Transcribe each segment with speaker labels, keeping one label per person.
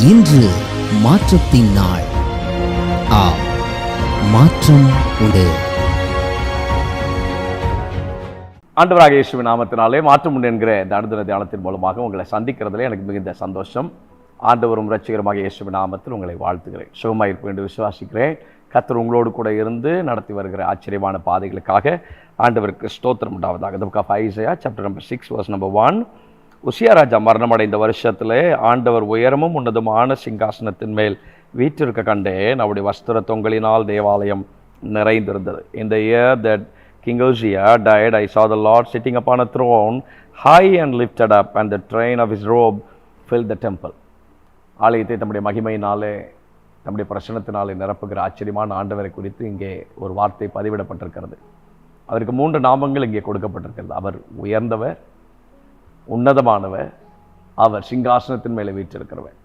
Speaker 1: இன்று மாற்றத்தின் நாள். மாற்றம் உண்டு.
Speaker 2: ஆண்டவராகிய இயேசுவின் நாமத்தினாலே மாற்றம் உண்டு என்கிற இந்த அனுதின தியானத்தின் மூலமாக உங்களை சந்திக்கிறதுல எனக்கு மிகுந்த சந்தோஷம். ஆண்டவரும் இரட்சகருமாக இயேசுவின் நாமத்தில் உங்களை வாழ்த்துகிறேன். சுகமாயிருப்பேன் என்று விசுவாசிக்கிறேன். கர்த்தர் உங்களோடு கூட இருந்து நடத்தி வருகிற ஆச்சரியமான பாதைகளுக்காக ஆண்டவருக்கு ஸ்தோத்திரம் உண்டாவதாக. The book of Isaiah chapter number 6 verse number 1. உசியா ராஜா மரணமடைந்த வருஷத்திலே ஆண்டவர் உயரமும் உன்னதமான சிங்காசனத்தின் மேல் வீற்றிருக்க கண்டேன். அவருடைய வஸ்திர தொங்கலினால் தேவாலயம் நிறைந்திருந்தது. In the year that King Uzziah died, I saw the Lord sitting upon a throne, high and lifted up, and the train of his robe filled the temple. ஆலயத்தை தம்முடைய மகிமையினாலே தம்முடைய பிரசன்னத்தினாலே நிரப்புகிற ஆச்சரியமான ஆண்டவரை குறித்து இங்கே ஒரு வார்த்தை பதிவிடப்பட்டிருக்கிறது. அவருக்கு 3 நாமங்கள் இங்கே கொடுக்கப்பட்டிருக்கிறது. அவர் உயர்ந்தவர், உன்னதமானவர், அவர் சிங்காசனத்தின் மேலே வீற்றிருக்கிறவர்.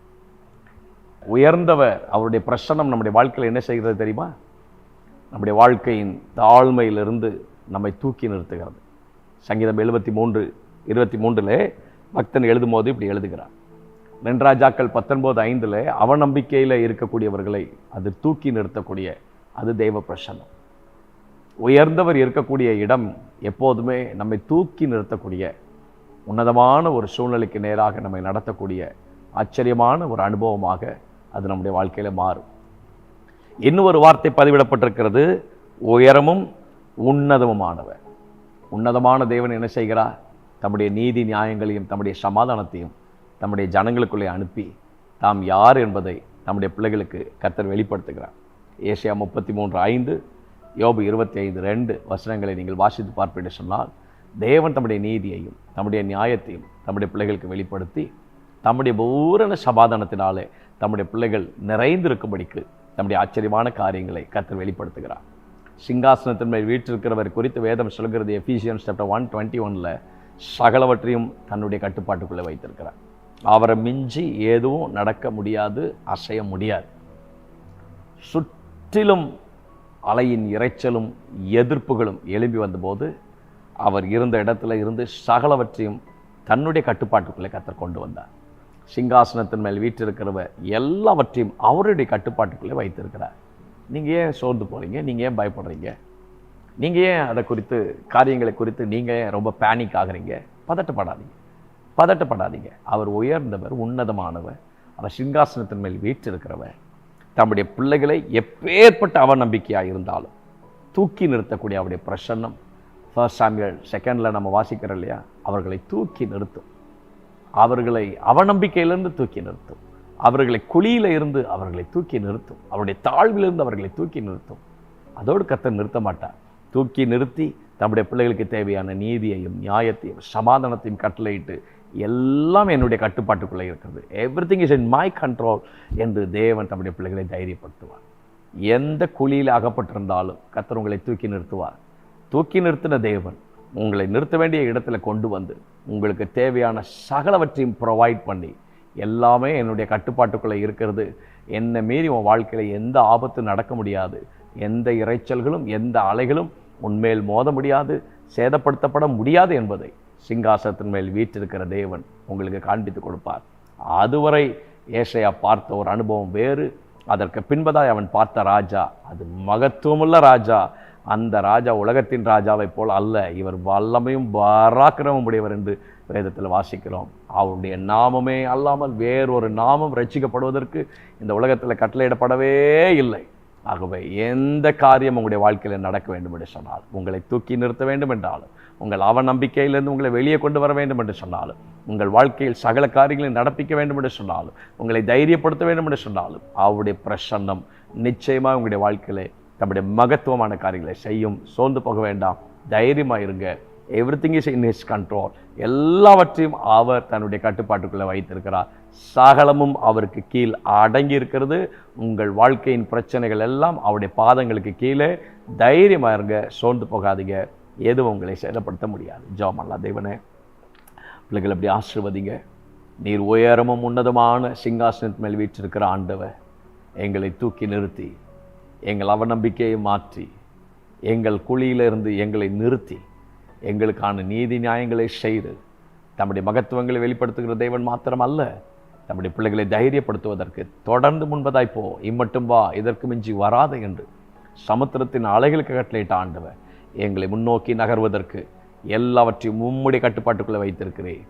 Speaker 2: உயர்ந்தவர், அவருடைய பிரசன்னம் நம்முடைய வாழ்க்கையில் என்ன செய்கிறது தெரியுமா? நம்முடைய வாழ்க்கையின் தாழ்மையிலிருந்து நம்மை தூக்கி நிறுத்துகிறது. சங்கீதம் 73:23 பக்தன் எழுதும் போது இப்படி எழுதுகிறார். 2 ராஜாக்கள் 19:5 அவநம்பிக்கையில் இருக்கக்கூடியவர்களை அது தூக்கி நிறுத்தக்கூடிய அது தெய்வ பிரசன்னம். உயர்ந்தவர் இருக்கக்கூடிய இடம் எப்போதுமே நம்மை தூக்கி நிறுத்தக்கூடிய உன்னதமான ஒரு சூழ்நிலைக்கு நேராக நம்மை நடத்தக்கூடிய ஆச்சரியமான ஒரு அனுபவமாக அது நம்முடைய வாழ்க்கையில் மாறும். இன்னும் ஒரு வார்த்தை பதிவிடப்பட்டிருக்கிறது, உயரமும் உன்னதமுமானவர். உன்னதமான தேவன் என்ன செய்கிறார்? தம்முடைய நீதி நியாயங்களையும் தம்முடைய சமாதானத்தையும் தம்முடைய ஜனங்களுக்குள்ளே அனுப்பி தாம் யார் என்பதை நம்முடைய பிள்ளைகளுக்கு கர்த்தர் வெளிப்படுத்துகிறார். ஏசாயா 33:5, யோபு 25:2 வசனங்களை நீங்கள் வாசித்து பார்ப்பீர்கள் சொன்னால், தேவன் தம்முடைய நீதியையும் தம்முடைய நியாயத்தையும் தம்முடைய பிள்ளைகளுக்கு வெளிப்படுத்தி தம்முடைய பூரண சமாதானத்தினாலே தம்முடைய பிள்ளைகள் நிறைந்திருக்கும்படிக்கு தம்முடைய ஆச்சரியமான காரியங்களை கர்த்தர் வெளிப்படுத்துகிறார். சிங்காசனத்தின் மேல் வீற்றிருக்கிறவர் குறித்து வேதம் சொல்கிறது. எஃபீசியன்ஸ் சாப்டர் 1:21 சகலவற்றையும் தன்னுடைய கட்டுப்பாட்டுக்குள்ளே வைத்திருக்கிறார். அவரை மிஞ்சி எதுவும் நடக்க முடியாது, அசைய முடியாது. சுற்றிலும் அலையின் இறைச்சலும் எதிர்ப்புகளும் எழும்பி வந்தபோது அவர் இருந்த இடத்துல இருந்து சகலவற்றையும் தன்னுடைய கட்டுப்பாட்டுக்குள்ளே கர்த்தர் கொண்டு வந்தார். சிங்காசனத்தின் மேல் வீற்றிருக்கிறவர் எல்லாவற்றையும் அவருடைய கட்டுப்பாட்டுக்குள்ளே வைத்திருக்கிறார். நீங்கள் ஏன் சோர்ந்து போகிறீங்க? நீங்கள் ஏன் பயப்படுறீங்க? நீங்கள் ஏன் அதை குறித்து காரியங்களை குறித்து நீங்கள் ஏன் ரொம்ப பேனிக் ஆகுறீங்க? பதட்டப்படாதீங்க. அவர் உயர்ந்தவர், உன்னதமானவர். அவர் சிங்காசனத்தின் மேல் வீற்றிருக்கிறவர். தம்முடைய பிள்ளைகளை எப்பேற்பட்ட அவநம்பிக்கையாக இருந்தாலும் தூக்கி நிறுத்தக்கூடிய அவருடைய பிரசன்னம் 1 Samuel 2 நம்ம வாசிக்கிறோம் இல்லையா? அவர்களை தூக்கி நிறுத்தும். அவர்களை அவநம்பிக்கையிலிருந்து தூக்கி நிறுத்தும். அவர்களை குழியில இருந்து அவர்களை தூக்கி நிறுத்தும். அவருடைய தாழ்விலிருந்து அவர்களை தூக்கி நிறுத்தும். அதோடு கர்த்தர் நிறுத்த மாட்டார். தூக்கி நிறுத்தி தம்முடைய பிள்ளைகளுக்கு தேவையான நீதியையும் நியாயத்தையும் சமாதானத்தையும் கட்டளையிட்டு எல்லாம் என்னுடைய கட்டுப்பாட்டுக்குள்ளே இருக்கிறது, everything is in my control என்று தேவன் தம்முடைய பிள்ளைகளை தைரியப்படுத்துவார். எந்த குழியில் அகப்பட்டிருந்தாலும் கர்த்தர் உங்களை தூக்கி நிறுத்துவார். தூக்கி நிறுத்தின தேவன் உங்களை நிறுத்த வேண்டிய இடத்துல கொண்டு வந்து உங்களுக்கு தேவையான சகலவற்றையும் ப்ரொவைட் பண்ணி, எல்லாமே என்னுடைய கட்டுப்பாட்டுக்குள்ளே இருக்கிறது, என்னை மீறி உன் வாழ்க்கையில் எந்த ஆபத்தும் நடக்க முடியாது, எந்த இறைச்சல்களும் எந்த அலைகளும் உன்மேல் மோத முடியாது, சேதப்படுத்தப்பட முடியாது என்பதை சிங்காசனத்தின் மேல் வீற்றிருக்கிற தேவன் உங்களுக்கு காண்பித்து கொடுப்பார். அதுவரை ஏசாயா பார்த்த ஒரு அனுபவம் வேறு. அதற்கு பின்பதாய் அவன் பார்த்த ராஜா அது மகத்துவமுள்ள ராஜா. அந்த ராஜா உலகத்தின் ராஜாவை போல் அல்ல, இவர் வல்லமையும் பராக்கிரமும் உடையவர் என்று வேதத்தில் வாசிக்கிறோம். அவருடைய நாமமே அல்லாமல் வேறொரு நாமம் ரட்சிக்கப்படுவதற்கு இந்த உலகத்தில் கட்டளையிடப்படவே இல்லை. ஆகவே எந்த காரியம் உங்களுடைய வாழ்க்கையில் நடக்க வேண்டும் என்று சொன்னால், உங்களை தூக்கி நிறுத்த வேண்டும் என்றாலும், உங்கள் அவநம்பிக்கையிலிருந்து உங்களை வெளியே கொண்டு வர வேண்டும் என்று சொன்னாலும், உங்கள் வாழ்க்கையில் சகல காரியங்களை நடப்பிக்க வேண்டும் என்று சொன்னாலும், உங்களை தைரியப்படுத்த வேண்டும் என்று சொன்னாலும், அவருடைய பிரசன்னம் நிச்சயமாக உங்களுடைய வாழ்க்கையிலே தம்முடைய மகத்துவமான காரியங்களை செய்யும். சோர்ந்து போக வேண்டாம், தைரியமாக இருங்க. Everything is in his control. எல்லாவற்றையும் அவர் தன்னுடைய கட்டுப்பாட்டுக்குள்ளே வைத்திருக்கிறார். சகலமும் அவருக்கு கீழ் அடங்கி இருக்கிறது. உங்கள் வாழ்க்கையின் பிரச்சனைகள் எல்லாம் அவருடைய பாதங்களுக்கு கீழே. தைரியமாக இருங்க, சோர்ந்து போகாதீங்க. எதுவும் உங்களை சேதப்படுத்த முடியாது. ஜெபம் பண்ணலாம். தேவனே, பிள்ளைகள் அப்படி ஆசீர்வதிங்க. நீர் உயரமும் உன்னதமான சிங்காசனத்தின் மேல் வீற்றிருக்கிற ஆண்டவர், எங்களை தூக்கி நிறுத்தி எங்கள் அவநம்பிக்கையை மாற்றி எங்கள் குழியிலிருந்து எங்களை நிறுத்தி எங்களுக்கான நீதி நியாயங்களை செய்து தம்முடைய மகத்துவங்களை வெளிப்படுத்துகிற தேவன் மாத்திரம் அல்ல, நம்முடைய பிள்ளைகளை தைரியப்படுத்துவதற்கு தொடர்ந்து முன்பதாய் போ, இம்மட்டும் வா, இதற்கு மிஞ்சி வராது என்று சமுத்திரத்தின் அலைகளுக்கு கட்டளையிட்ட ஆண்டவர் எங்களை முன்னோக்கி நகர்வதற்கு எல்லாவற்றையும் உம்முடைய கட்டுப்பாட்டுக்குள்ளே வைத்திருக்கிறேன்.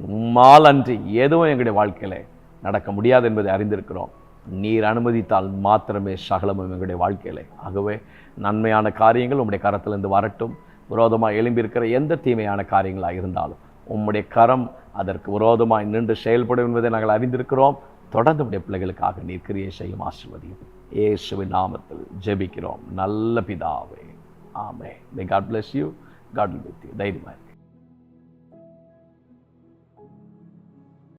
Speaker 2: உம்மால் அன்றி எதுவும் எங்களுடைய வாழ்க்கையில நடக்க முடியாது என்பதை அறிந்திருக்கிறோம். நீர் அனுமதித்தால் மாத்திரமே சகலமும் எங்களுடைய வாழ்க்கையில. ஆகவே நன்மையான காரியங்கள் உம்முடைய கரத்திலிருந்து வரட்டும். விரோதமாக எழும்பியிருக்கிற எந்த தீமையான காரியங்களாக இருந்தாலும் உம்முடைய கரம் அதற்கு விரோதமாய் நின்று செயல்படும் என்பதை நாங்கள் அறிந்திருக்கிறோம். தொடர்ந்து உடைய பிள்ளைகளுக்காக நீர் கிரியை செய்யும். ஆசீர்வதியும். இயேசுவின் நாமத்தில் ஜெபிக்கிறோம் நல்ல பிதாவே. ஆமென். May God bless you. God will be with you. தைரியமாக